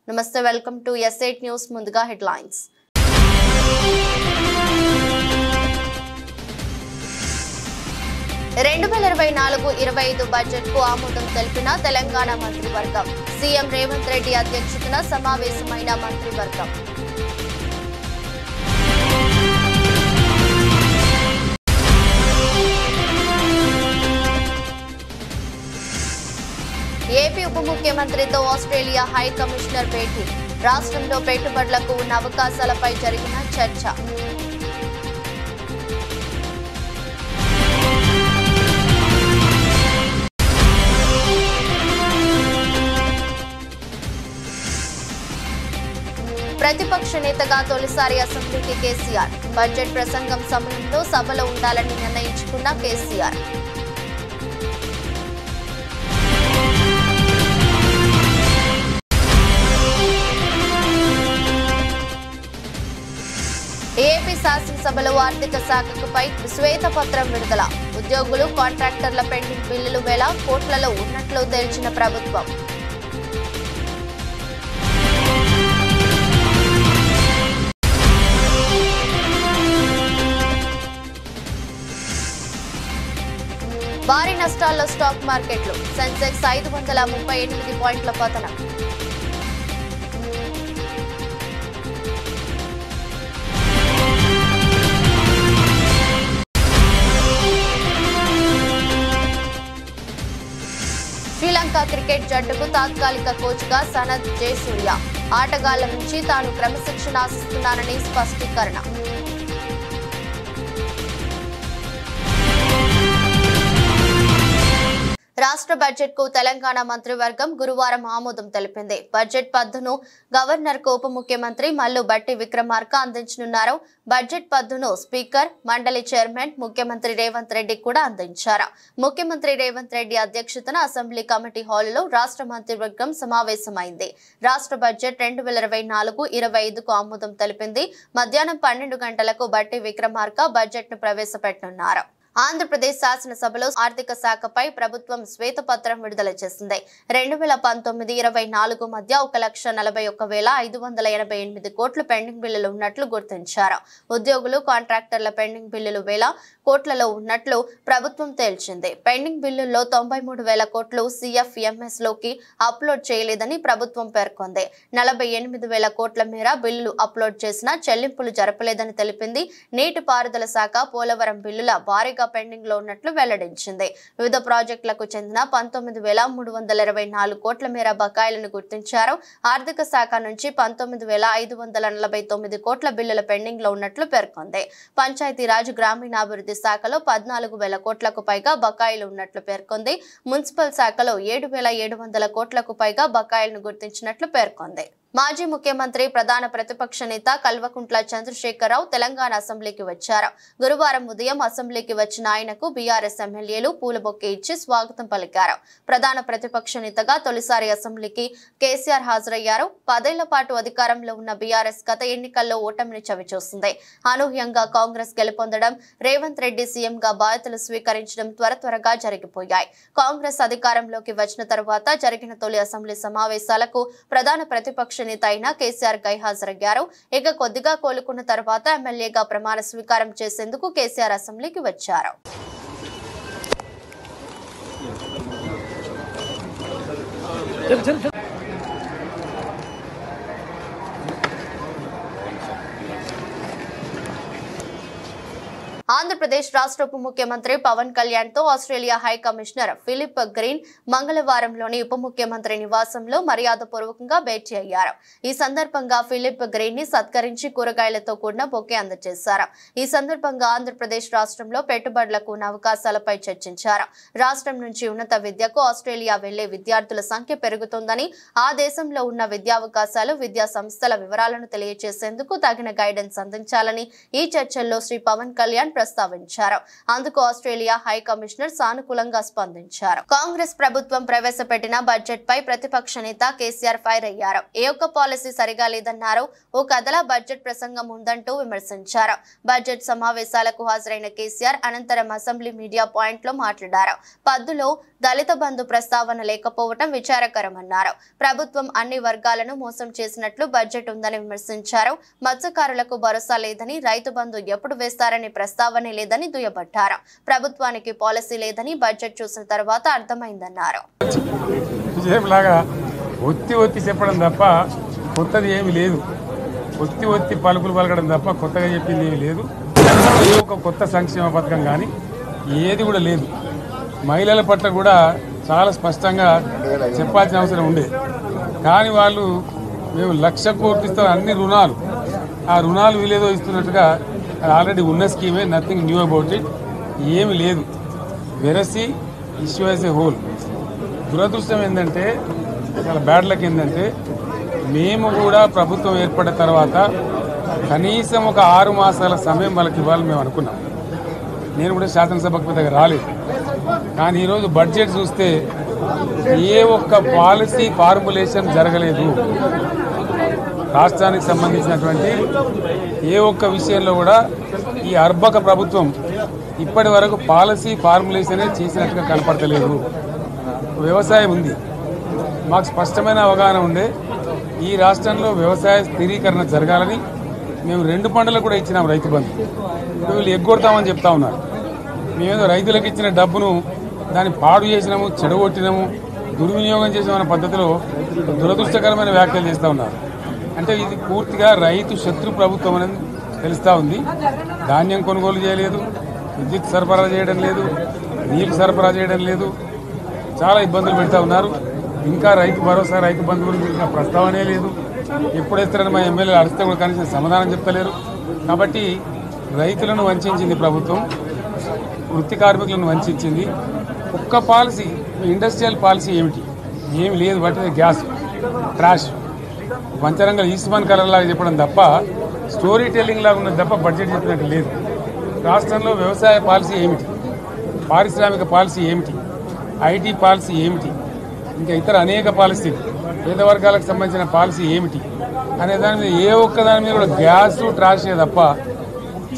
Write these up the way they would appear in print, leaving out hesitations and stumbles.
నమస్తే, welcome to S8 news. ముందుగా headlines. రెండు 2024-25 బడ్జెట్ కు ఆమోదం తెలిపిన తెలంగాణ మంత్రివర్గం. సీఎం రేవంత్ రెడ్డి అధ్యక్షతన సమావేశమైన మంత్రివర్గం. ఏపీ ఉప ముఖ్యమంత్రితో ఆస్ట్రేలియా హై కమిషనర్ భేటీ. రాష్ట్రంలో పెట్టుబడులకు ఉన్న అవకాశాలపై జరిగిన చర్చ. ప్రతిపక్ష నేతగా తొలిసారి అసెంబ్లీకి కేసీఆర్. బడ్జెట్ ప్రసంగం సమయంలో సభలో ఉండాలని నిర్ణయించుకున్న కేసీఆర్. ఏపీ శాసనసభలో ఆర్థిక శాఖపై శ్వేతపత్రం విడుదల. ఉద్యోగులు, కాంట్రాక్టర్ల పెండింగ్ బిల్లులు వేల కోట్లలో ఉన్నట్లు తేల్చిన ప్రభుత్వం. భారీ నష్టాల్లో స్టాక్ మార్కెట్లు. సెన్సెక్స్ 538 పాయింట్ల పతనం. శ్రీలంక క్రికెట్ జట్టుకు తాత్కాలిక కోచ్గా సనత్ జయసూర్య. ఆటగాళ్ల నుంచి తాను క్రమశిక్షణ ఆశిస్తున్నానని స్పష్టీకరణ. రాష్ట్ర బడ్జెట్ కు తెలంగాణ మంత్రివర్గం గురువారం ఆమోదం తెలిపింది. బడ్జెట్ పద్దును గవర్నర్ కు ఉప ముఖ్యమంత్రి మల్లు భట్టి విక్రమార్క అందించనున్నారు. బడ్జెట్ పద్దును స్పీకర్, మండలి చైర్మన్ ముఖ్యమంత్రి రేవంత్ రెడ్డి కూడా అందించారు. ముఖ్యమంత్రి రేవంత్ రెడ్డి అధ్యక్షతన అసెంబ్లీ కమిటీ హాలులో రాష్ట్ర మంత్రివర్గం సమావేశమైంది. రాష్ట్ర బడ్జెట్ 2024-25కు ఆమోదం తెలిపింది. మధ్యాహ్నం 12 గంటలకు భట్టి విక్రమార్క బడ్జెట్ ను ప్రవేశపెట్టనున్నారు. ఆంధ్రప్రదేశ్ శాసనసభలో ఆర్థిక శాఖపై ప్రభుత్వం శ్వేతపత్రం విడుదల చేసింది. 2019-24 మధ్య 1,41,588 కోట్లు పెండింగ్ బిల్లులు ఉన్నట్లు గుర్తించారు. ఉద్యోగులు, కాంట్రాక్టర్ల పెండింగ్ బిల్లులు 1,000 కోట్లలో ఉన్నట్లు ప్రభుత్వం తేల్చింది. పెండింగ్ బిల్లుల్లో 93,000 కోట్లు CFMS లోకి అప్లోడ్ చేయలేదని ప్రభుత్వం పేర్కొంది. 48,000 కోట్ల మేర బిల్లులు అప్లోడ్ చేసినా చెల్లింపులు జరపలేదని తెలిపింది. నీటిపారుదల శాఖ పోలవరం బిల్లుల భారీగా పెండింగ్ లో ఉన్నట్లు వెల్లడించింది. వివిధ ప్రాజెక్టులకు చెందిన 19,324 కోట్ల మేర బకాయిలను గుర్తించారు. ఆర్థిక శాఖ నుంచి 19,549 కోట్ల బిల్లుల పెండింగ్ లో ఉన్నట్లు పేర్కొంది. పంచాయతీరాజ్, గ్రామీణాభివృద్ధి శాఖలో 14,000 కోట్లకు పైగా బకాయిలు ఉన్నట్లు పేర్కొంది. మున్సిపల్ శాఖలో 7,700 కోట్లకు పైగా బకాయిలను గుర్తించినట్లు పేర్కొంది. మాజీ ముఖ్యమంత్రి, ప్రధాన ప్రతిపక్ష నేత కల్వకుంట్ల చంద్రశేఖరరావు తెలంగాణ అసెంబ్లీకి వచ్చారు. గురువారం ఉదయం అసెంబ్లీకి వచ్చిన ఆయనకు బీఆర్ఎస్ ఎమ్మెల్యేలు పూలబొకే ఇచ్చి స్వాగతం పలికారు. ప్రధాన ప్రతిపక్ష నేతగా తొలిసారి అసెంబ్లీకి కేసీఆర్ హాజరయ్యారు. 10 ఏళ్ల పాటు అధికారంలో ఉన్న బీఆర్ఎస్ గత ఎన్నికల్లో ఓటమిని చవిచూసింది. అనూహ్యంగా కాంగ్రెస్ గెలుపొందడం, రేవంత్ రెడ్డి సీఎంగా బాధ్యతలు స్వీకరించడం త్వరగా జరిగిపోయాయి. కాంగ్రెస్ అధికారంలోకి వచ్చిన తరువాత జరిగిన తొలి అసెంబ్లీ సమావేశాలకు ప్రధాన ప్రతిపక్ష నేత అయిన కేసీఆర్ గైహాజరయ్యారు. ఇక కొద్దిగా కోలుకున్న తర్వాత ఎమ్మెల్యేగా ప్రమాణ స్వీకారం చేసేందుకు కేసీఆర్ అసెంబ్లీకి వచ్చారు. ఆంధ్రప్రదేశ్ రాష్ట్ర ఉప ముఖ్యమంత్రి పవన్ కళ్యాణ్ తో Australia high commissioner Philip Green మంగళవారంలోని ఉప ముఖ్యమంత్రి నివాసంలో మర్యాదపూర్వకంగా భేటీ అయ్యారు. ఈ సందర్భంగా ఫిలిప్ గ్రీన్ ని సత్కరించి కూరగాయలతో కూడిన బొకే అందజేశారు. ఈ సందర్భంగా ఆంధ్రప్రదేశ్ రాష్ట్రంలో పెట్టుబడులకు ఉన్న అవకాశాలపై చర్చించారు. రాష్ట్రం నుంచి ఉన్నత విద్యకు ఆస్ట్రేలియా వెళ్లే విద్యార్థుల సంఖ్య పెరుగుతోందని, ఆ దేశంలో ఉన్న విద్యావకాశాలు, విద్యా సంస్థల వివరాలను తెలియజేసేందుకు తగిన గైడెన్స్ అందించాలని ఈ చర్చల్లో శ్రీ పవన్ కళ్యాణ్ ప్రస్తావించారు. అందుకు ఆస్ట్రేలియా హై కమిషనర్ సానుకూలంగా స్పందించారు. కాంగ్రెస్ ప్రభుత్వం ప్రవేశపెట్టిన బడ్జెట్ పై ప్రతిపక్ష నేత కేసీఆర్ ఫైర్ అయ్యారు. ఏ ఒక్క పాలసీ సరిగా లేదన్నారు. ఓ కథలా బడ్జెట్ ప్రసంగం ఉందంటూ విమర్శించారు. బడ్జెట్ సమావేశాలకు హాజరైన కేసీఆర్ అనంతరం అసెంబ్లీ మీడియా పాయింట్ లో మాట్లాడారు. పద్దులో దళిత బంధు ప్రస్తావన లేకపోవడం విచారకరమన్నారు. ప్రభుత్వం అన్ని వర్గాలను మోసం చేసినట్లు బడ్జెట్ ఉందని విమర్శించారు. మత్స్యకారులకు భరోసా లేదని, రైతు బంధు ఎప్పుడు వేస్తారని ప్రస్తావనే లేదని దుయ్యబట్టారు. ప్రభుత్వానికి పాలసీ లేదని బడ్జెట్ చూసిన తర్వాత అర్థమైందన్నారు. ఒత్తి చెప్పడం తప్ప కొత్తది ఏమి లేదు. ఒత్తి పలుకులు పలకడం తప్ప కొత్తగా చెప్పింది ఏమి లేదు. ఒక కొత్త సంక్షేమ పథకం కానీ ఏది కూడా లేదు. మహిళల పట్ల కూడా చాలా స్పష్టంగా చెప్పాల్సిన అవసరం ఉండే. కానీ వాళ్ళు మేము 1,00,000 కోట్లు ఇస్తాం అన్ని రుణాలు, ఆ రుణాలు వీలేదో ఇస్తున్నట్టుగా అది ఆల్రెడీ ఉన్న స్కీమే, నథింగ్ న్యూ అబౌట్ ఇట్, ఏమి లేదు. వెరసి ఇష్యూ యాజ్ ఏ హోల్. దురదృష్టం ఏంటంటే, చాలా బ్యాడ్ లక్ ఏంటంటే, మేము కూడా ప్రభుత్వం ఏర్పడిన తర్వాత కనీసం ఒక 6 మాసాల సమయం వాళ్ళకి ఇవ్వాలని మేము అనుకున్నాం. నేను కూడా శాసనసభకు దగ్గర రాలేదు. కానీ ఈరోజు బడ్జెట్ చూస్తే ఏ ఒక్క పాలసీ ఫార్ములేషన్ జరగలేదు. రాష్ట్రానికి సంబంధించినటువంటి ఏ ఒక్క విషయంలో కూడా ఈ అర్బక ప్రభుత్వం ఇప్పటి వరకు పాలసీ ఫార్ములేషనే చేసినట్టుగా కనపడతలేదు. వ్యవసాయం ఉంది, మాకు స్పష్టమైన అవగాహన ఉండే ఈ రాష్ట్రంలో వ్యవసాయ స్థిరీకరణ జరగాలని మేము 2 పంటలకు కూడా ఇచ్చినాం రైతు బంధు. వీళ్ళు ఎగ్గొడతామని చెప్తా ఉన్నారు. మేమేదో రైతులకు ఇచ్చిన డబ్బును దాన్ని పాడు చేసినాము, చెడగొట్టినాము, దుర్వినియోగం చేసామన్న పద్ధతిలో దురదృష్టకరమైన వ్యాఖ్యలు చేస్తూ ఉన్నారు. అంటే ఇది పూర్తిగా రైతు శత్రు ప్రభుత్వం అనేది తెలుస్తూ ఉంది. ధాన్యం కొనుగోలు చేయలేదు, విద్యుత్ సరఫరా చేయడం లేదు, నీళ్లు సరఫరా చేయడం లేదు, చాలా ఇబ్బందులు పెడతా ఉన్నారు. ఇంకా రైతు భరోసా, రైతు బంధు గురించి ఇంకా ప్రస్తావనే లేదు. ఎప్పుడేస్తారని మా ఎమ్మెల్యేలు అడిగితే కూడా కనీసం సమాధానం చెప్తలేరు. కాబట్టి రైతులను వంచింది ప్రభుత్వం, వృత్తి కార్మికులను వంచింది. ఒక్క పాలసీ, ఇండస్ట్రియల్ పాలసీ ఏమిటి? ఏమి లేదు. బట్టి గ్యాస్ ట్రాష్ పంచరంగ ఈస్మాన్ కలర్ లాగా చెప్పడం తప్ప, స్టోరీ టెల్లింగ్ లాగా ఉన్నది తప్ప బడ్జెట్ చెప్పినట్టు లేదు. రాష్ట్రంలో వ్యవసాయ పాలసీ ఏమిటి, పారిశ్రామిక పాలసీ ఏమిటి, ఐటీ పాలసీ ఏమిటి, ఇంకా ఇతర అనేక పాలసీలు, పేద వర్గాలకు సంబంధించిన పాలసీ ఏమిటి అనే దాని మీద ఏ ఒక్క దాని మీద కూడా గ్యాస్ ట్రాషే తప్ప,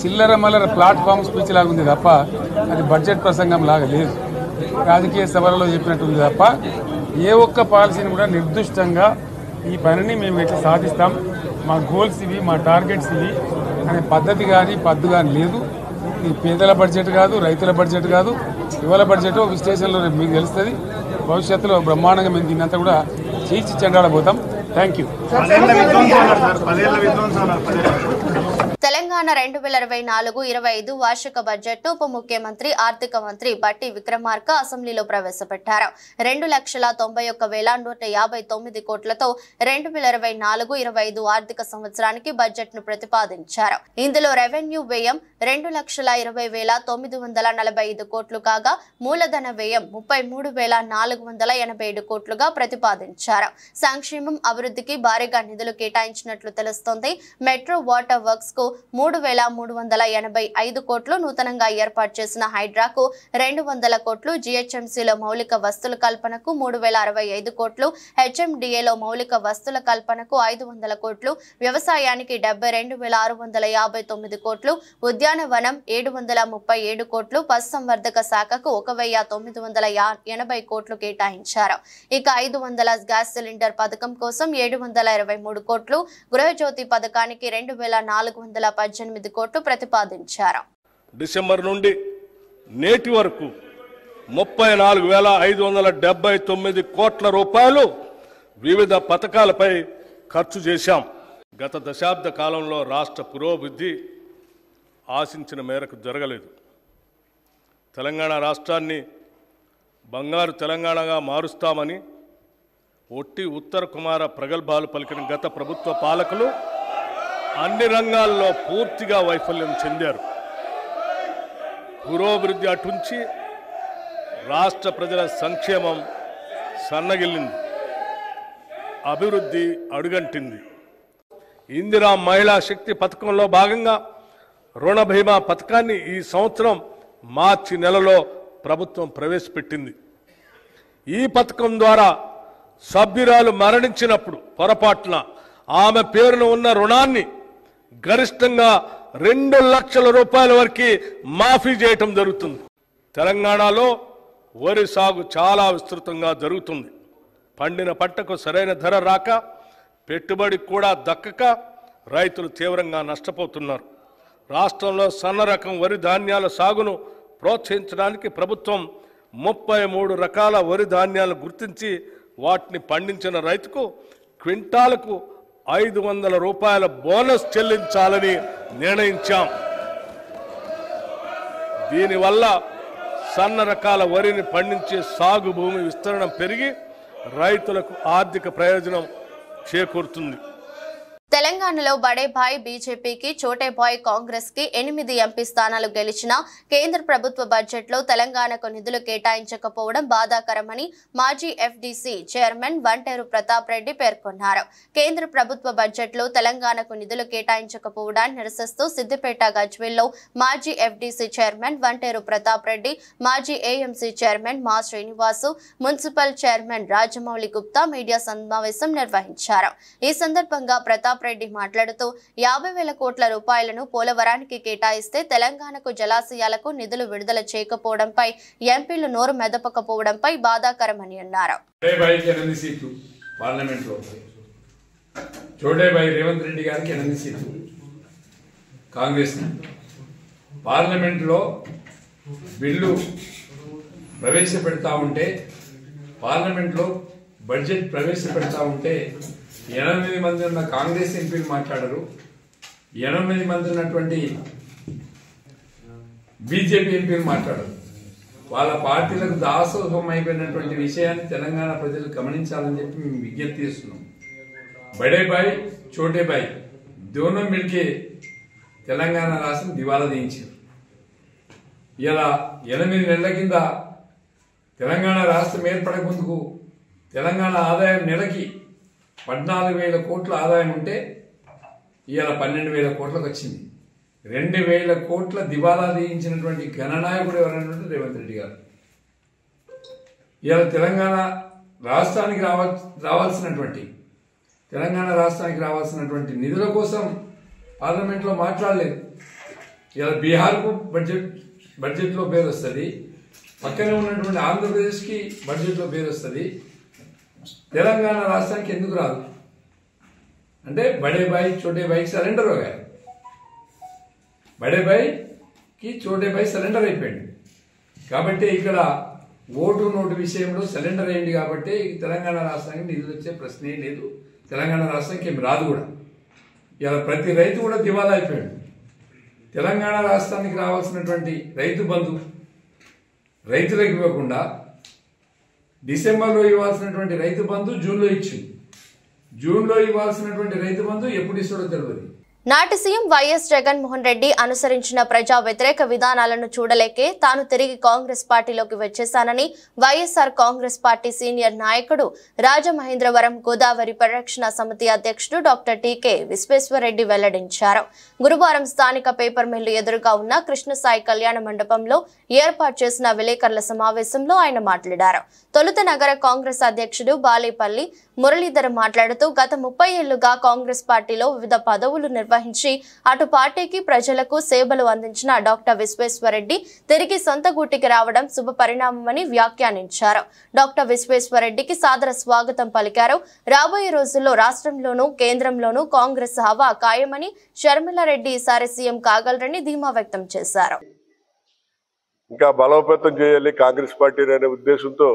చిల్లర మల్లర ప్లాట్ఫామ్ స్పీచ్ లాగా ఉంది తప్ప అది బడ్జెట్ ప్రసంగం లాగా లేదు. రాజకీయ సభలలో చెప్పినట్టుంది తప్ప ఏ ఒక్క పాలసీని కూడా నిర్దిష్టంగా ఈ పనిని మేము ఎట్లా సాధిస్తాం, మా గోల్స్ ఇవి, మా టార్గెట్స్ ఇవి అనే పద్ధతి కానీ పద్దు కానీ లేదు. ఇది పేదల బడ్జెట్ కాదు, రైతుల బడ్జెట్ కాదు, యువల బడ్జెట్. విశ్లేషణలో మీకు తెలుస్తుంది. భవిష్యత్తులో బ్రహ్మాండంగా మేము దీన్నంతా కూడా చీల్చి చెండాడబోతాం. Thank you. తెలంగాణ 2024-25 వార్షిక బడ్జెట్ ఉప ముఖ్యమంత్రి ఆర్థిక మంత్రి బట్టి విక్రమార్క అసెంబ్లీలో ప్రవేశపెట్టారు. 2,91,159 కోట్లతో 2024-25 ఆర్థిక సంవత్సరానికి బడ్జెట్ ను ప్రతిపాదించారు. ఇందులో రెవెన్యూ వ్యయం 2,20,945 కోట్లు కాగా మూలధన వ్యయం 33,487 కోట్లుగా ప్రతిపాదించారు. సంక్షేమం, అభివృద్ధికి భారీగా నిధులు కేటాయించినట్లు తెలుస్తోంది. మెట్రో వాటర్ వర్క్స్ కు 3,385 కోట్లు, నూతనంగా ఏర్పాటు చేసిన హైడ్రాకు 200 కోట్లు, జిహెచ్ఎంసీలో మౌలిక వస్తుల కల్పనకు 3,065 కోట్లు, హెచ్ఎండిఏలో మౌలిక వస్తుల కల్పనకు 500 కోట్లు, వ్యవసాయానికి 72,659 కోట్లు, ఉద్యానవనం 737 కోట్లు, పశుసంవర్ధక శాఖకు 1,980 కోట్లు కేటాయించారు. ఇక 500 గ్యాస్ సిలిండర్ పథకం కోసం 723 కోట్లు, గృహజ్యోతి పథకానికి 2,418 కోట్లు ప్రతిపాదించారు. డిసెంబర్ నుండి నేటి వరకు 34,579 కోట్ల రూపాయలు వివిధ పథకాలపై ఖర్చు చేశాం. గత దశాబ్ద కాలంలో రాష్ట్ర పురోభివృద్ధి ఆశించిన మేరకు జరగలేదు. తెలంగాణ రాష్ట్రాన్ని బంగారు తెలంగాణగా మారుస్తామని ఒట్టి ఉత్తర కుమార ప్రగల్భాలు పలికిన గత ప్రభుత్వ పాలకులు అన్ని రంగాల్లో పూర్తిగా వైఫల్యం చెందారు. పురోభివృద్ధి అటుంచి రాష్ట్ర ప్రజల సంక్షేమం సన్నగిల్లింది, అభివృద్ధి అడుగంటింది. ఇందిరా మహిళా శక్తి పథకంలో భాగంగా రుణ బీమా పథకాన్ని ఈ సంవత్సరం మార్చి నెలలో ప్రభుత్వం ప్రవేశపెట్టింది. ఈ పథకం ద్వారా సభ్యురాలు మరణించినప్పుడు పొరపాటున ఆమె పేరున ఉన్న రుణాన్ని గరిష్టంగా 2 లక్షల రూపాయల వరకు మాఫీ చేయటం జరుగుతుంది. తెలంగాణలో వరి సాగు చాలా విస్తృతంగా జరుగుతుంది. పండిన పంటకు సరైన ధర రాక, పెట్టుబడి కూడా దక్కక రైతులు తీవ్రంగా నష్టపోతున్నారు. రాష్ట్రంలో సన్న రకం వరి ధాన్యాల సాగును ప్రోత్సహించడానికి ప్రభుత్వం 33 రకాల వరి ధాన్యాలను గుర్తించి వాటిని పండించిన రైతుకు క్వింటాలకు 500 రూపాయల బోనస్ చెల్లించాలని నిర్ణయించాం. దీనివల్ల సన్న రకాల వరిని పండించే సాగు భూమి విస్తరణ పెరిగి రైతులకు ఆర్థిక ప్రయోజనం చేకూరుతుంది. తెలంగాణలో బడే భాయ్ బీజేపీకి చోటే భాయ్ కాంగ్రెస్ కి 8 ఎంపీ స్థానాలు గెలిచిన కేంద్ర ప్రభుత్వ బడ్జెట్ లో తెలంగాణకు నిధులు కేటాయించకపోవడం బాధాకరమని మాజీ ఎఫ్డీసీ చైర్మన్ వంటేరు ప్రతాప్ రెడ్డి పేర్కొన్నారు. కేంద్ర ప్రభుత్వ బడ్జెట్ లో తెలంగాణకు నిధులు కేటాయించకపోవడాన్ని నిరసిస్తూ సిద్దిపేట గజ్వేల్లో మాజీ ఎఫ్డీసీ చైర్మన్ వంటేరు ప్రతాప్ రెడ్డి, మాజీ ఏఎంసీ చైర్మన్ మా Srinivas, municipal chairman Rajamouli Gupta media సమావేశం నిర్వహించారు. ఈ సందర్భంగా ప్రతాప్ రెడ్డి మాట్లాడుతూ 50,000 కోట్ల రూపాయలను పోలవరానికి కేటాయిస్తే తెలంగాణకు జలాశయాలకు నిధులు విడుదల చేయకపోవడంపై ఎంపీలు నోరు మెదపకపోవడంపై బాధాకరమని అన్నారు. రేవంత్ రెడ్డి గారికి 8 సీట్లు కాంగ్రెస్ పార్లమెంట్ లో బిల్లు ప్రవేశపెడతా ఉంటే, పార్లమెంట్ లో బడ్జెట్ ప్రవేశపెడతా ఉంటే 8 మంది ఉన్న కాంగ్రెస్ ఎంపీలు మాట్లాడరు, 8 మంది ఉన్నటువంటి బీజేపీ ఎంపీలు మాట్లాడరు. వాళ్ళ పార్టీలకు దాసోహం అయిపోయినటువంటి విషయాన్ని తెలంగాణ ప్రజలు గమనించాలని చెప్పి మేము విజ్ఞప్తి చేస్తున్నాం. బడే బాయ్ చోటే బాయ్ దోనో మిల్కే తెలంగాణ రాష్ట్రం దివాలా తీయించారు. ఇలా 8 నెలల కింద తెలంగాణ రాష్ట్రం ఏర్పడక ముందుకు తెలంగాణ ఆదాయం నెలకి 14,000 కోట్ల ఆదాయం ఉంటే ఇవాళ 12,000 కోట్లకు వచ్చింది. 2,000 కోట్ల దివాలా తీయించినటువంటి గణనాయకుడు ఎవరైనా రేవంత్ రెడ్డి గారు. ఇవాళ తెలంగాణ రాష్ట్రానికి రావాల్సినటువంటి నిధుల కోసం పార్లమెంట్లో మాట్లాడలేదు. ఇవాళ బీహార్కు బడ్జెట్లో పేరు వస్తుంది, పక్కనే ఉన్నటువంటి ఆంధ్రప్రదేశ్కి బడ్జెట్లో పేరు వస్తుంది, తెలంగాణ రాష్ట్రానికి ఎందుకు రాదు అంటే బడే బాయ్ చోటే బాయ్కి సరెండర్ అయ్యారు. బడే బాయ్కి చోటే బాయ్ సరెండర్ అయిపోయింది కాబట్టి ఇక్కడ ఓటు నోటు విషయంలో సరెండర్ అయింది కాబట్టి తెలంగాణ రాష్ట్రానికి నిధులు వచ్చే ప్రశ్నే లేదు. తెలంగాణ రాష్ట్రానికి ఏమి రాదు కూడా. ఇలా ప్రతి రైతు కూడా దివాలా అయిపోయాడు. తెలంగాణ రాష్ట్రానికి రావాల్సినటువంటి రైతు బంధు రైతులకు ఇవ్వకుండా డిసెంబర్లో ఇవ్వాల్సినటువంటి రైతు బంధు జూన్లో ఇచ్చింది. జూన్లో ఇవ్వాల్సినటువంటి రైతు బంధు ఎప్పుడు ఇస్తాడో తెలియదు. నాటి సీఎం వైఎస్ జగన్మోహన్ రెడ్డి అనుసరించిన ప్రజా వ్యతిరేక విధానాలను చూడలేకే తాను తిరిగి కాంగ్రెస్ పార్టీలోకి వచ్చేశానని వైఎస్ఆర్ కాంగ్రెస్ పార్టీ సీనియర్ నాయకుడు రాజమహేంద్రవరం గోదావరి పరిరక్షణ సమితి అధ్యక్షుడు డాక్టర్ టీకే విశ్వేశ్వరరెడ్డి వెల్లడించారు. గురువారం స్థానిక పేపర్ మిల్లు ఎదురుగా ఉన్న కృష్ణసాయి కళ్యాణ మండపంలో ఏర్పాటు చేసిన విలేకరుల సమావేశంలో ఆయన మాట్లాడారు. తొలుత నగర కాంగ్రెస్ అధ్యక్షుడు బాలేపల్లి మురళీధర్ మాట్లాడుతూ గత 30 ఏళ్లుగా కాంగ్రెస్ పార్టీలో వివిధ పదవులు నిర్వహించి అటు పార్టీకి ప్రజలకు సేవలు అందించిన డాక్టర్ విశ్వేశ్వరరెడ్డి తిరిగి సొంత గూటికి రావడం శుభ పరిణామమని వ్యాఖ్యానించారు. డాక్టర్ విశ్వేశ్వరరెడ్డికి సాదర స్వాగతం పలికారు. రాబోయే రోజుల్లో రాష్ట్రంలోనూ కేంద్రంలోనూ కాంగ్రెస్ హవా ఖాయమని షర్మిలారెడ్డి ఈసారి సీఎం కాగలరని ధీమా వ్యక్తం చేశారు. ఇంకా బలోపేతం చేయాలి కాంగ్రెస్ పార్టీ అనే ఉద్దేశంతో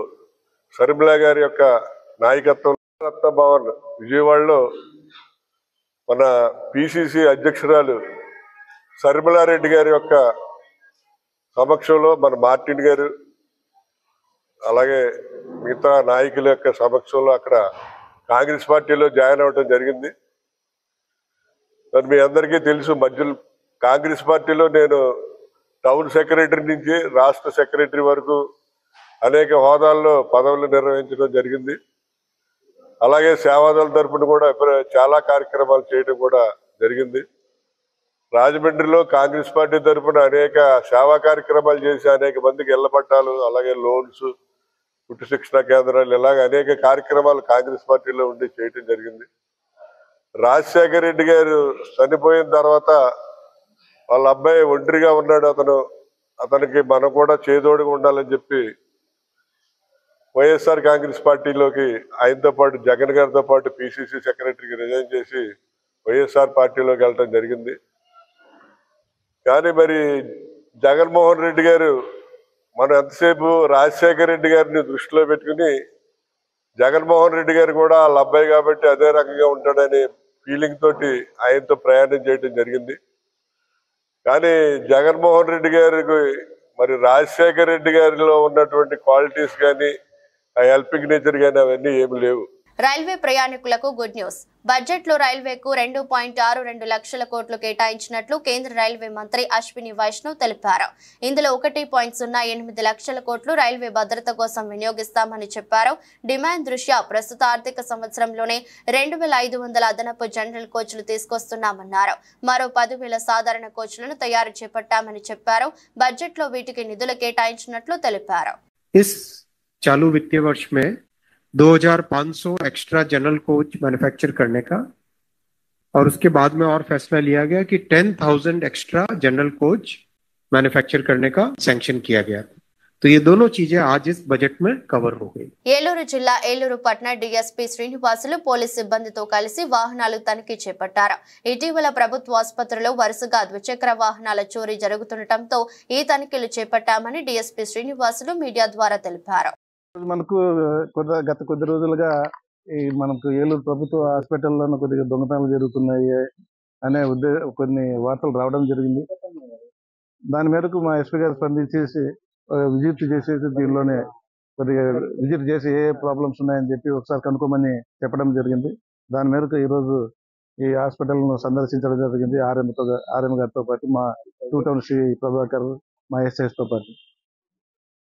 షర్మిలా గారి యొక్క నాయకత్వం భవన్ విజయవాడలో మన పిసిసి అధ్యక్షురాలు షర్మిలారెడ్డి గారి యొక్క సమక్షంలో మన మార్టిన్ గారు అలాగే మిగతా నాయకుల యొక్క సమక్షంలో అక్కడ కాంగ్రెస్ పార్టీలో జాయిన్ అవ్వడం జరిగింది. మరి మీ అందరికీ తెలుసు మధ్యలో కాంగ్రెస్ పార్టీలో నేను టౌన్ సెక్రటరీ నుంచి రాష్ట్ర సెక్రటరీ వరకు అనేక హోదాల్లో పదవులు నిర్వహించడం జరిగింది. అలాగే సేవాదళ తరపున కూడా చాలా కార్యక్రమాలు చేయడం కూడా జరిగింది. రాజమండ్రిలో కాంగ్రెస్ పార్టీ తరఫున అనేక సేవా కార్యక్రమాలు చేసి అనేక మందికి ఇళ్ల పట్టాలు, అలాగే లోన్స్, కుట్టు శిక్షణ కేంద్రాలు, ఇలాగ అనేక కార్యక్రమాలు కాంగ్రెస్ పార్టీలో ఉండి చేయటం జరిగింది. రాజశేఖర రెడ్డి గారు చనిపోయిన తర్వాత వాళ్ళ అబ్బాయి ఒంటరిగా ఉన్నాడు. అతనికి మనం కూడా చేదోడుగా ఉండాలని చెప్పి వైఎస్ఆర్ కాంగ్రెస్ పార్టీలోకి ఆయనతో పాటు జగన్ గారితో పాటు పిసిసి సెక్రటరీకి రిజైన్ చేసి వైఎస్ఆర్ పార్టీలోకి వెళ్ళటం జరిగింది. కానీ మరి జగన్మోహన్ రెడ్డి గారు మనం ఎంతసేపు రాజశేఖర రెడ్డి గారిని దృష్టిలో పెట్టుకుని జగన్మోహన్ రెడ్డి గారు కూడా వాళ్ళ అబ్బాయి కాబట్టి అదే రకంగా ఉంటాడనే ఫీలింగ్ తోటి ఆయనతో ప్రయాణం చేయడం జరిగింది. కానీ జగన్మోహన్ రెడ్డి గారికి మరి రాజశేఖర రెడ్డి గారిలో ఉన్నటువంటి క్వాలిటీస్ కానీ ఆ హెల్పింగ్ నేచర్ కానీ అవన్నీ ఏమి లేవు. రైల్వే ప్రయాణికులకు గుడ్ న్యూస్. బడ్జెట్ లో రైల్వేకు 2.62 లక్షల కోట్లు కేటాయించినట్లు కేంద్ర రైల్వే మంత్రి అశ్విని వైష్ణవ్ తెలిపారు. ఇందులో 1.08 లక్షల కోట్లు రైల్వే భద్రత కోసం వినియోగిస్తామని చెప్పారు. డిమాండ్ దృష్ట్యా ప్రస్తుత ఆర్థిక సంవత్సరంలోనే 2,500 అదనపు జనరల్ కోచ్లు తీసుకొస్తున్నామన్నారు. మరో 10,000 సాధారణ కోచ్లను తయారు చేపట్టామని చెప్పారు. బడ్జెట్ లో వీటికి నిధులు కేటాయించినట్లు తెలిపారు. चालू वित्तीय वर्ष में 2,500 एक्स्ट्रा जनरल कोच मैन्युफैक्चर करने का और उसके बाद में और फैसला लिया गया कि 10,000 एक्स्ट्रा जनरल कोच मैन्युफैक्चर करने का सैंक्शन किया गया. तो ये दोनों चीजें आज इस बजट में कवर हो गई. ఏలూరు జిల్లా ఏలూరు పట్టణ డీఎస్పీ శ్రీనివాసులు పోలీస్ సిబ్బందితో కలిసి వాహనాలు తనిఖీ చేపట్టారు. ఇటీవల ప్రభుత్వ ఆసుపత్రిలో వరుసగా ద్విచక్ర వాహనాల చోరీ జరుగుతుండటంతో ఈ తనిఖీలు చేపట్టామని డీఎస్పీ శ్రీనివాసులు మీడియా ద్వారా తెలిపారు. మనకు గత కొద్ది రోజులుగా మనకు ఏలూరు ప్రభుత్వ హాస్పిటల్లోనూ కొద్దిగా దొంగతనాలు జరుగుతున్నాయి అనే కొన్ని వార్తలు రావడం జరిగింది. దాని మేరకు మా ఎస్పీ గారు స్పందించేసి విజిట్ చేసేసి దీనిలోనే కొద్దిగా విజిట్ చేసి ఏ ప్రాబ్లమ్స్ ఉన్నాయని చెప్పి ఒకసారి కనుక్కోమని చెప్పడం జరిగింది. దాని మేరకు ఈరోజు ఈ హాస్పిటల్ను సందర్శించడం జరిగింది. ఆర్ఎం గారితో పాటు మా 2 టౌన్ శ్రీ ప్రభాకర్, మా ఎస్ఐస్తో పాటు.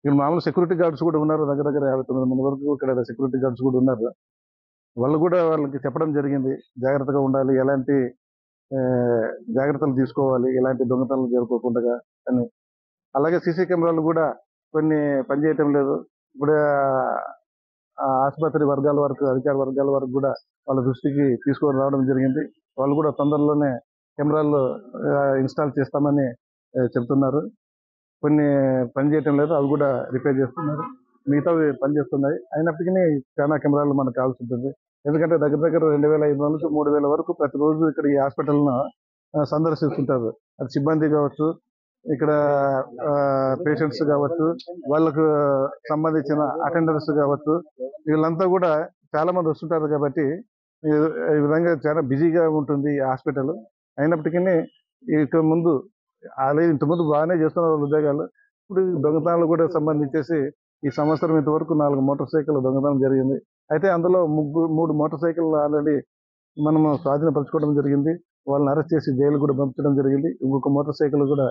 ఇక్కడ మామూలు సెక్యూరిటీ గార్డ్స్ కూడా ఉన్నారు. దగ్గర 59 మంది వరకు ఇక్కడ సెక్యూరిటీ గార్డ్స్ కూడా ఉన్నారు. వాళ్ళకి చెప్పడం జరిగింది జాగ్రత్తగా ఉండాలి, ఎలాంటి జాగ్రత్తలు తీసుకోవాలి, ఎలాంటి దొంగతనాలు జరుపుకోకుండా అని. అలాగే సీసీ కెమెరాలు కూడా కొన్ని పనిచేయటం లేదు. ఇప్పుడు ఆసుపత్రి వర్గాల వరకు, అధికార వర్గాల వరకు కూడా వాళ్ళ దృష్టికి తీసుకొని రావడం జరిగింది. వాళ్ళు కూడా తొందరలోనే కెమెరాలు ఇన్స్టాల్ చేస్తామని చెప్తున్నారు. కొన్ని పనిచేయటం లేదు, అవి కూడా రిపేర్ చేస్తున్నారు. మిగతావి పనిచేస్తున్నాయి. అయినప్పటికీ చాలా కెమెరాలు మనకు కావాల్సి ఉంటుంది. ఎందుకంటే దగ్గర 2,500 నుంచి 3,000 వరకు ప్రతిరోజు ఇక్కడ ఈ హాస్పిటల్ను సందర్శిస్తుంటారు. అది సిబ్బంది కావచ్చు, ఇక్కడ పేషెంట్స్ కావచ్చు, వాళ్ళకు సంబంధించిన అటెండర్స్ కావచ్చు, వీళ్ళంతా కూడా చాలా మంది వస్తుంటారు. కాబట్టి ఈ విధంగా చాలా బిజీగా ఉంటుంది ఈ హాస్పిటల్. అయినప్పటికీ ఇంతకుముందు బాగానే చేస్తున్నారు ఉద్యోగాలు. ఇప్పుడు దొంగతనాలు కూడా సంబంధించేసి ఈ సంవత్సరం ఇంతవరకు 4 మోటార్ సైకిల్ దొంగతనం జరిగింది. అయితే అందులో 3 మోటార్ సైకిల్ ఆల్రెడీ మనము స్వాధీనపరచుకోవడం జరిగింది. వాళ్ళని అరెస్ట్ చేసి జైలు కూడా పంపించడం జరిగింది. ఇంకొక మోటార్ సైకిల్ కూడా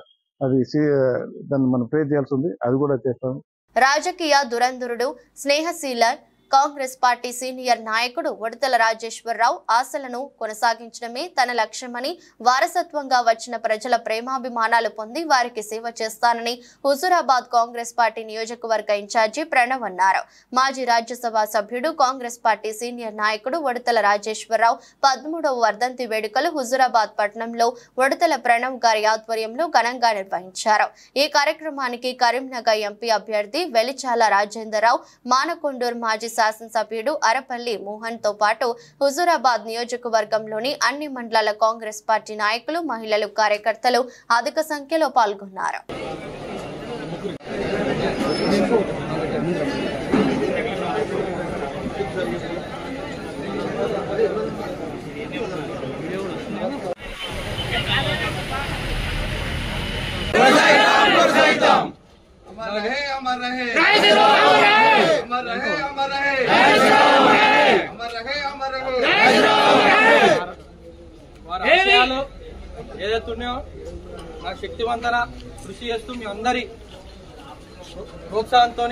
దాన్ని మనం పే చేయాల్సి ఉంది, అది కూడా చేస్తాం. రాజకీయ దురంధరుడు స్నేహశీల కాంగ్రెస్ పార్టీ సీనియర్ నాయకుడు ఉడతల రాజేశ్వరరావు ఆశలను కొనసాగించడమే తన లక్ష్యమని, వారసత్వంగా వచ్చిన ప్రజల ప్రేమాభిమానాలు పొంది వారికి సేవ చేస్తానని హుజూరాబాద్ కాంగ్రెస్ పార్టీ నియోజకవర్గ ఇన్ఛార్జి ప్రణవ్ అన్నారు. మాజీ రాజ్యసభ సభ్యుడు, కాంగ్రెస్ పార్టీ సీనియర్ నాయకుడు ఉడతల రాజేశ్వరరావు 13వ వర్ధంతి వేడుకలు హుజూరాబాద్ పట్టణంలో ఉడతల ప్రణవ్ గారి ఆధ్వర్యంలో ఘనంగా నిర్వహించారు. ఈ కార్యక్రమానికి కరీంనగర్ ఎంపీ అభ్యర్థి వెలిచాల రాజేందర్రావు, మానకొండూరు మాజీ శాసనసభ్యుడు అరపల్లి మోహన్ తో పాటు హుజూరాబాద్ నియోజకవర్గంలోని అన్ని మండలాల కాంగ్రెస్ పార్టీ నాయకులు, మహిళలు, కార్యకర్తలు అధిక సంఖ్యలో పాల్గొన్నారు. ఏదైతున్నాయో నా శక్తివంతన కృషి చేస్తూ మీ అందరి ప్రోత్సాహంతో,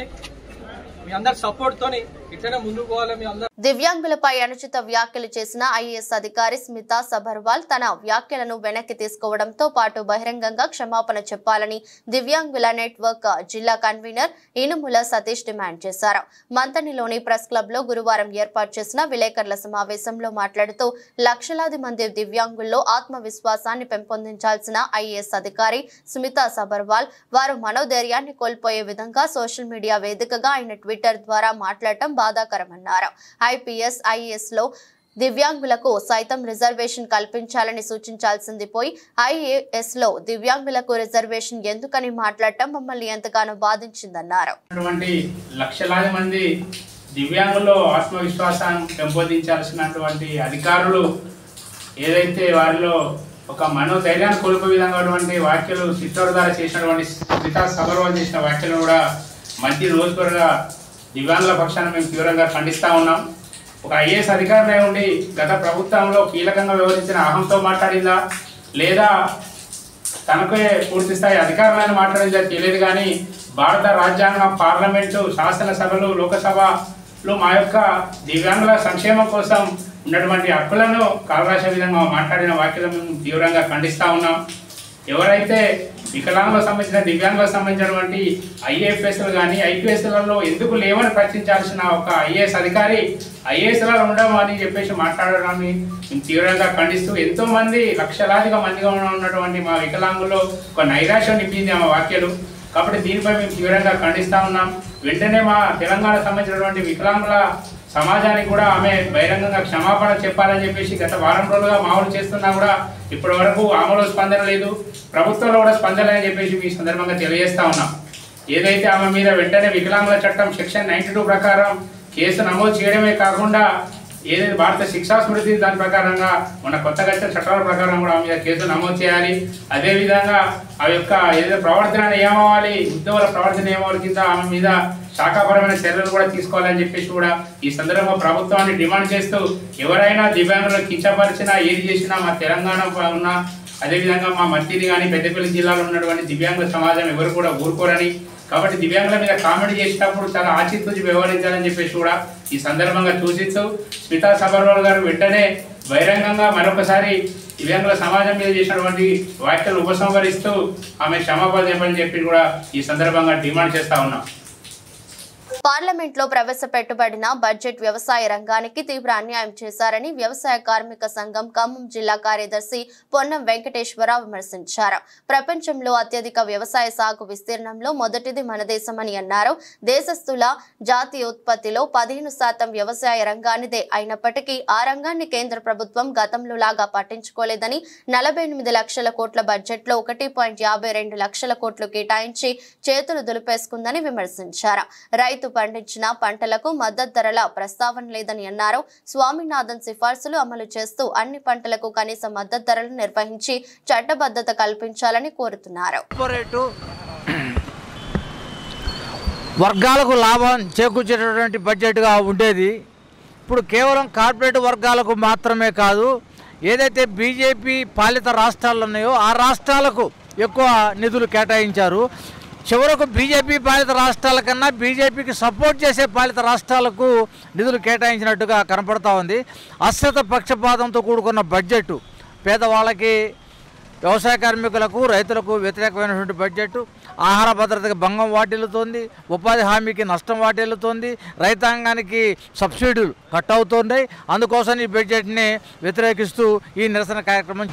మీ అందరి సపోర్ట్తో ఇట్లనే ముందుకు పోవాలి మీ అందరూ. దివ్యాంగులపై అనుచిత వ్యాఖ్యలు చేసిన ఐఏఎస్ అధికారి స్మితా సబర్వాల్ తన వ్యాఖ్యలను వెనక్కి తీసుకోవడంతో పాటు బహిరంగంగా క్షమాపణ చెప్పాలని దివ్యాంగుల నెట్వర్క్ జిల్లా కన్వీనర్ ఇనుముల సతీష్ డిమాండ్ చేశారు. మంతనిలోని ప్రెస్ క్లబ్ లో గురువారం ఏర్పాటు చేసిన విలేకరుల సమావేశంలో మాట్లాడుతూ లక్షలాది మంది దివ్యాంగుల్లో ఆత్మవిశ్వాసాన్ని పెంపొందించాల్సిన ఐఏఎస్ అధికారి స్మితా సబర్వాల్ వారు మనోధైర్యాన్ని కోల్పోయే విధంగా సోషల్ మీడియా వేదికగా ఆయన ట్విట్టర్ ద్వారా మాట్లాడటం బాధాకరమన్నారు. ఐపీఎస్ ఐఏఎస్ లో దివ్యాంగులకు సైతం రిజర్వేషన్ కల్పించాలని సూచించాల్సింది పోయి ఐఏఎస్ లో దివ్యాంగులకు రిజర్వేషన్ ఎందుకని మాట్లాడటం మమ్మల్ని ఎంతగానో బాధించిందన్నారు. లక్షలాది మంది దివ్యాంగుల్లో ఆత్మవిశ్వాసాన్ని పెంపొందించాల్సినటువంటి అధికారులు ఏదైతే వారిలో ఒక మనోధైర్యాన్ని కోల్పోయే విధంగా వ్యాఖ్యలు చిత్తూరు ద్వారా చేసినటువంటి స్మితా సబర్వాల్ చేసిన వ్యాఖ్యలు కూడా మంచి రోజుగా దివ్యాంగుల పక్షాన మేము తీవ్రంగా ఖండిస్తూ ఉన్నాం. ఒక ఐఏఎస్ అధికారులే ఉండి గత ప్రభుత్వంలో కీలకంగా వ్యవహరించిన అహంతో మాట్లాడిందా లేదా తనకే పూర్తి స్థాయి అధికారులైన మాట్లాడిందా తెలియదు. కానీ భారత రాజ్యాంగం, పార్లమెంటు, శాసనసభలు, లోకసభలు మా యొక్క దివ్యాంగుల సంక్షేమం కోసం ఉన్నటువంటి హక్కులను కాలరాసే విధంగా మాట్లాడిన వ్యాఖ్యలను మేము తీవ్రంగా ఖండిస్తూ ఉన్నాం. ఎవరైతే వికలాంగులకు సంబంధించిన దివ్యాంగులకు సంబంధించినటువంటి ఐఏఎఫ్ఎస్లు కానీ ఐపీఎస్లలో ఎందుకు లేవని ప్రశ్నించాల్సిన ఒక ఐఏఎస్ అధికారి ఐఏఎస్లలో ఉండము అని చెప్పేసి మాట్లాడడాన్ని మేము తీవ్రంగా ఖండిస్తూ ఎంతోమంది లక్షలాదిగా మందిగా ఉన్నటువంటి మా వికలాంగుల్లో ఒక నైరాశ్యం నింపింది ఆమె వ్యాఖ్యలు. కాబట్టి దీనిపై మేము తీవ్రంగా ఖండిస్తూ ఉన్నాం. వెంటనే మా తెలంగాణ సంబంధించినటువంటి వికలాంగుల సమాజానికి కూడా ఆమె బహిరంగంగా క్షమాపణ చెప్పాలని చెప్పేసి గత వారం రోజులుగా మామూలు చేస్తున్నా కూడా ఇప్పటి వరకు ఆమెలో స్పందన లేదు, ప్రభుత్వంలో కూడా స్పందన అని చెప్పేసి మీ సందర్భంగా తెలియజేస్తా ఉన్నాం. ఏదైతే ఆమె మీద వెంటనే వికలాంగుల చట్టం సెక్షన్ 92 ప్రకారం కేసు నమోదు చేయడమే కాకుండా ఏదైతే భారత శిక్షా స్మృతి దాని ప్రకారంగా మన కొత్తగా వచ్చిన చట్టాల ప్రకారం కూడా ఆమె మీద కేసు నమోదు చేయాలి. అదేవిధంగా ఆ యొక్క ఏదైతే ప్రవర్తన నియమావళి ఉద్యోగుల ప్రవర్తన నియమావళి కింద ఆమె మీద శాఖాపరమైన చర్యలు కూడా తీసుకోవాలని చెప్పేసి కూడా ఈ సందర్భంగా ప్రభుత్వాన్ని డిమాండ్ చేస్తూ ఎవరైనా దివ్యాంగులను కించపరిచినా ఏది చేసినా మా తెలంగాణ ఉన్న అదేవిధంగా మా మత్తిని కానీ పెద్దపల్లి జిల్లాలో ఉన్నటువంటి దివ్యాంగుల సమాజం ఎవరు కూడా ఊరుకోరని, కాబట్టి దివ్యాంగుల మీద కామెంట్ చేసేటప్పుడు చాలా ఆచితూచి వ్యవహరించాలని చెప్పేసి కూడా ఈ సందర్భంగా సూచిస్తూ స్మితా సబర్వాల్ గారు వెంటనే బహిరంగంగా మరొకసారి దివ్యాంగుల సమాజం మీద చేసినటువంటి వ్యాఖ్యలు ఉపసంహరిస్తూ ఆమె క్షమాపణ చెప్పని చెప్పి కూడా ఈ సందర్భంగా డిమాండ్ చేస్తా ఉన్నాం. పార్లమెంట్ లో ప్రవేశపెట్టబడిన బడ్జెట్ వ్యవసాయ రంగానికి తీవ్ర అన్యాయం చేశారని వ్యవసాయ కార్మిక సంఘం ఖమ్మం జిల్లా కార్యదర్శి పొన్నం వెంకటేశ్వరరావు విమర్శించారు. ప్రపంచంలో అత్యధిక వ్యవసాయ సాగు విస్తీర్ణంలో మొదటిది మన దేశమని అన్నారు. దేశస్థుల జాతీయ ఉత్పత్తిలో 15% వ్యవసాయ రంగానిదే అయినప్పటికీ ఆ రంగాన్ని కేంద్ర ప్రభుత్వం గతంలో లాగా పట్టించుకోలేదని 48 లక్షల కోట్ల బడ్జెట్ లో 1.52 లక్షల కోట్లు కేటాయించి చేతులు దులిపేసుకుందని విమర్శించారు. రైతు పండించిన పంటలకు మద్దతు ధరల ప్రస్తావన లేదని అన్నారు. స్వామినాథన్ సిఫార్సులు అమలు చేస్తూ అన్ని పంటలకు కనీస మద్దతు ధరలు నిర్వహించి చట్టబద్ధత కల్పించాలని కోరుతున్నారు. వర్గాలకు లాభం చేకూర్చేటటువంటి బడ్జెట్గా ఉండేది ఇప్పుడు కేవలం కార్పొరేట్ వర్గాలకు మాత్రమే కాదు, ఏదైతే బీజేపీ పాలిత రాష్ట్రాలు ఉన్నాయో ఆ రాష్ట్రాలకు ఎక్కువ నిధులు కేటాయించారు. చివరకు బీజేపీ పాలిత రాష్ట్రాల కన్నా బీజేపీకి సపోర్ట్ చేసే పాలిత రాష్ట్రాలకు నిధులు కేటాయించినట్టుగా కనపడతా ఉంది. అశ్రద్ధ పక్షపాతంతో కూడుకున్న బడ్జెట్ పేదవాళ్ళకి, వ్యవసాయ కార్మికులకు, రైతులకు వ్యతిరేకమైనటువంటి బడ్జెట్. ఆహార భద్రతకి భంగం వాటిల్లుతోంది, ఉపాధి హామీకి నష్టం వాటిల్లుతోంది, రైతాంగానికి సబ్సిడీలు కట్ అవుతున్నాయి. అందుకోసం ఈ బడ్జెట్ని వ్యతిరేకిస్తూ ఈ నిరసన కార్యక్రమం.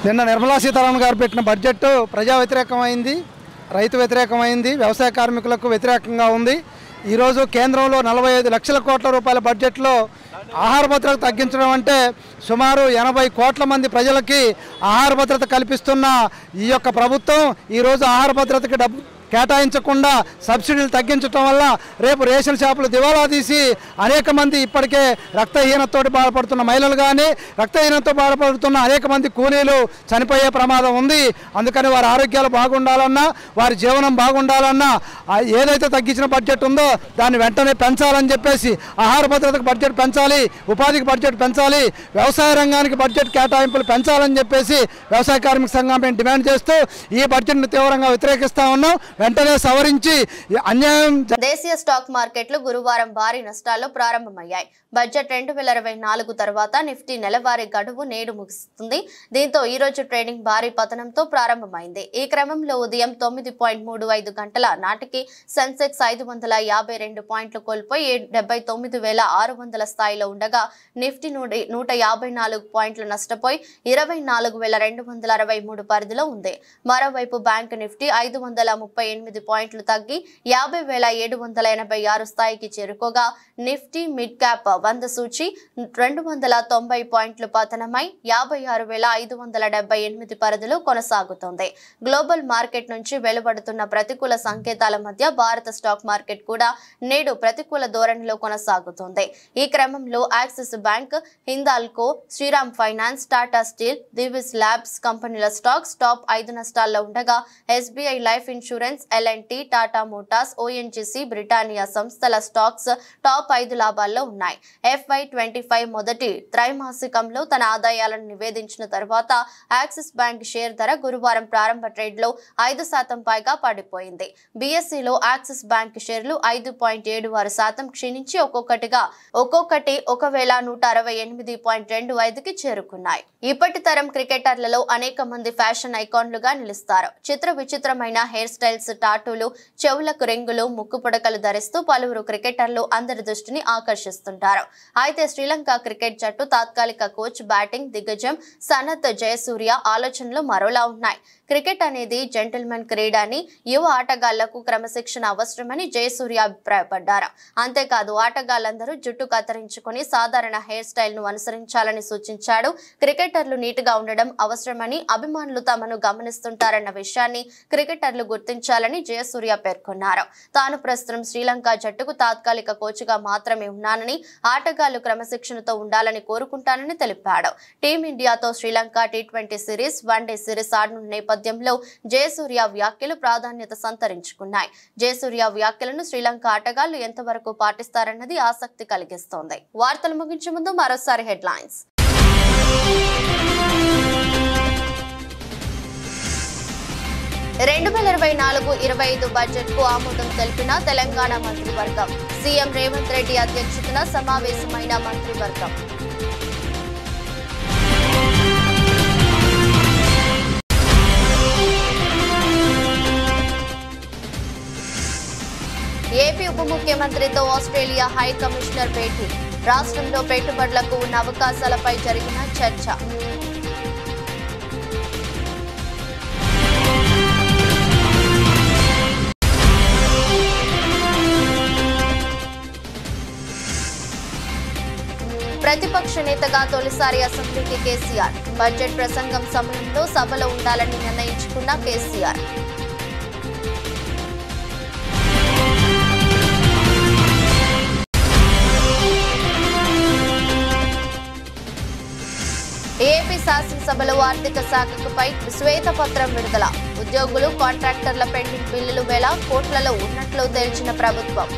నిన్న నిర్మలా సీతారామన్ గారు పెట్టిన బడ్జెట్ ప్రజా వ్యతిరేకమైంది, రైతు వ్యతిరేకమైంది, వ్యవసాయ కార్మికులకు వ్యతిరేకంగా ఉంది. ఈరోజు కేంద్రంలో 45 లక్షల కోట్ల రూపాయల బడ్జెట్లో ఆహార భద్రత తగ్గించడం అంటే సుమారు 80 కోట్ల మంది ప్రజలకి ఆహార భద్రత కల్పిస్తున్న ఈ యొక్క ప్రభుత్వం ఈరోజు ఆహార భద్రతకి డబ్బు కేటాయించకుండా సబ్సిడీలు తగ్గించడం వల్ల రేపు రేషన్ షాపులు దివాలా తీసి అనేక మంది ఇప్పటికే రక్తహీనతతో బాధపడుతున్న మహిళలు కానీ రక్తహీనతతో బాధపడుతున్న అనేక మంది కూలీలు చనిపోయే ప్రమాదం ఉంది. అందుకని వారి ఆరోగ్యాలు బాగుండాలన్నా, వారి జీవనం బాగుండాలన్నా ఏదైతే తగ్గించిన బడ్జెట్ ఉందో దాన్ని వెంటనే పెంచాలని చెప్పేసి ఆహార భద్రతకు బడ్జెట్ పెంచాలి, ఉపాధికి బడ్జెట్ పెంచాలి, వ్యవసాయ రంగానికి బడ్జెట్ కేటాయింపులు పెంచాలని చెప్పేసి వ్యవసాయ కార్మిక సంఘం మేము డిమాండ్ చేస్తూ ఈ బడ్జెట్ను తీవ్రంగా వ్యతిరేకిస్తూ ఉన్నాం. వెంటనే సవరించి అన్యాయం. దేశీయ స్టాక్ మార్కెట్లు గురువారం భారీ నష్టాల్లో ప్రారంభమయ్యాయి. బడ్జెట్ 2024 తర్వాత నిఫ్టీ నెలవారీ గడువు నేడు ముగుస్తుంది. దీంతో ఈ రోజు ట్రేడింగ్ భారీ పతనంతో ప్రారంభమైంది. ఈ క్రమంలో ఉదయం 9.35 గంటల నాటికి సెన్సెక్స్ 552 పాయింట్లు కోల్పోయి 79,600 స్థాయిలో ఉండగా నిఫ్టీ 154 పాయింట్లు నష్టపోయి 24,263 పరిధిలో ఉంది. మరోవైపు బ్యాంక్ నిఫ్టీ 538 పాయింట్లు తగ్గి 50,786 స్థాయికి చేరుకోగా నిఫ్టీ మిడ్ క్యాప్ 100 సూచి 290 పాయింట్లు పతనమై 56,578 పరిధిలో కొనసాగుతోంది. గ్లోబల్ మార్కెట్ నుంచి వెలువడుతున్న ప్రతికూల సంకేతాల మధ్య భారత స్టాక్ మార్కెట్ కూడా నేడు ప్రతికూల ధోరణిలో కొనసాగుతోంది. ఈ క్రమంలో Axis bank, Hindalco, Shriram finance, Tata steel, Divis labs కంపెనీల స్టాక్స్ టాప్ 5 నష్టాల్లో ఉండగా SBI life insurance, LNT, Tata Motors, ONGC, Britannia సంస్థల స్టాక్స్ టాప్ 5 లాభాల్లో ఉన్నాయి. FY25 మొదటి త్రైమాసికంలో తన ఆదాయాలను నివేదించిన తర్వాత యాక్సిస్ బ్యాంక్ షేర్ ధర గురువారం ప్రారంభ ట్రేడ్లో 5% పైగా పడిపోయింది. బీఎస్ఈలో యాక్సిస్ బ్యాంక్ షేర్లు 5.76% క్షీణించి ఒక్కొక్కటి 1,168.25కి చేరుకున్నాయి. ఇప్పటి తరం క్రికెటర్లలో అనేక మంది ఫ్యాషన్ ఐకాన్లుగా నిలుస్తారు. చిత్ర విచిత్రమైన హెయిర్ స్టైల్స్, టాటూలు, చెవులకు రింగులు, ముక్కు పుడకలు ధరిస్తూ పలువురు క్రికెటర్లు అందరి దృష్టిని ఆకర్షిస్తుంటారు. అయితే శ్రీలంక క్రికెట్ జట్టు తాత్కాలిక కోచ్, బ్యాటింగ్ దిగ్గజం సనత్ జయసూర్య ఆలోచనలు మరోలా ఉన్నాయి. క్రికెట్ అనేది జెంటిల్మెన్ క్రీడ అని, యువ ఆటగాళ్లకు క్రమశిక్షణ అవసరమని జయసూర్య అభిప్రాయపడ్డారు. అంతేకాదు ఆటగాళ్లందరూ జుట్టు కత్తిరించుకుని సాధారణ హెయిర్ స్టైల్ ను అనుసరించాలని సూచించాడు. క్రికెటర్లు నీట్గా ఉండడం అవసరమని, అభిమానులు తమను గమనిస్తుంటారన్న విషయాన్ని క్రికెటర్లు గుర్తించాలని జయసూర్య పేర్కొన్నారు. తాను ప్రస్తుతం శ్రీలంక జట్టుకు తాత్కాలిక కోచ్గా మాత్రమే ఉన్నానని, ఆటగాళ్లు క్రమశిక్షణతో ఉండాలని కోరుకుంటానని తెలిపాడు. టీమిండియాతో Sri Lanka T20 series, one day series ఆడనున్న నేపథ్యంలో జయసూర్య వ్యాఖ్యలు ప్రాధాన్యత సంతరించుకున్నాయి. జయసూర్య వ్యాఖ్యలను శ్రీలంక ఆటగాళ్లు ఎంతవరకు పాటిస్తారన్నది ఆసక్తి కలిగిస్తోంది. వార్తలు ముగించే ముందు మరోసారి హెడ్లైన్స్. 2024-25 బడ్జెట్ కు ఆమోదం తెలిపిన తెలంగాణ మంత్రివర్గం. సీఎం రేవంత్ రెడ్డి అధ్యక్షతన సమావేశమైన మంత్రివర్గం. ఏపీ ఉప ముఖ్యమంత్రితో ఆస్ట్రేలియా హై కమిషనర్ భేటీ. రాష్ట్రంలో పెట్టుబడులకు ఉన్న అవకాశాలపై జరిగిన చర్చ. ప్రతిపక్ష నేతగా తొలిసారి అసెంబ్లీకి కేసీఆర్. బడ్జెట్ ప్రసంగం సమయంలో సభలో ఉండాలని నిర్ణయించుకున్న కేసీఆర్. ఏపీ శాసనసభలో ఆర్థిక శాఖపై శ్వేతపత్రం విడుదల. ఉద్యోగులు, కాంట్రాక్టర్ల పెండింగ్ బిల్లులు వేల కోట్లలో ఉన్నట్లు తేల్చిన ప్రభుత్వం.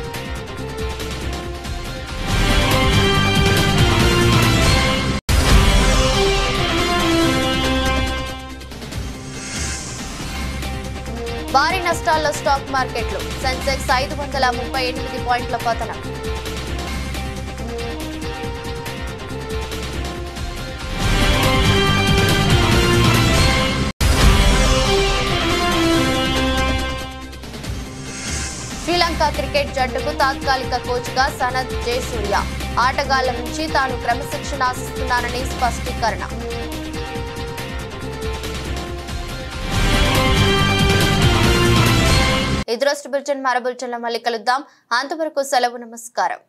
భారీ నష్టాల్లో స్టాక్ మార్కెట్లు. సెన్సెక్స్ 538 పాయింట్ల పతనం. శ్రీలంక క్రికెట్ జట్టుకు తాత్కాలిక కోచ్గా సనత్ జయసూర్య. ఆటగాళ్ల నుంచి తాను క్రమశిక్షణ ఆశిస్తున్నానని స్పష్టీకరణ. ఇది రోజు బులెటిన్. మరో బులెటిన్లో మళ్ళీ కలుద్దాం. అంతవరకు సెలవు. నమస్కారం.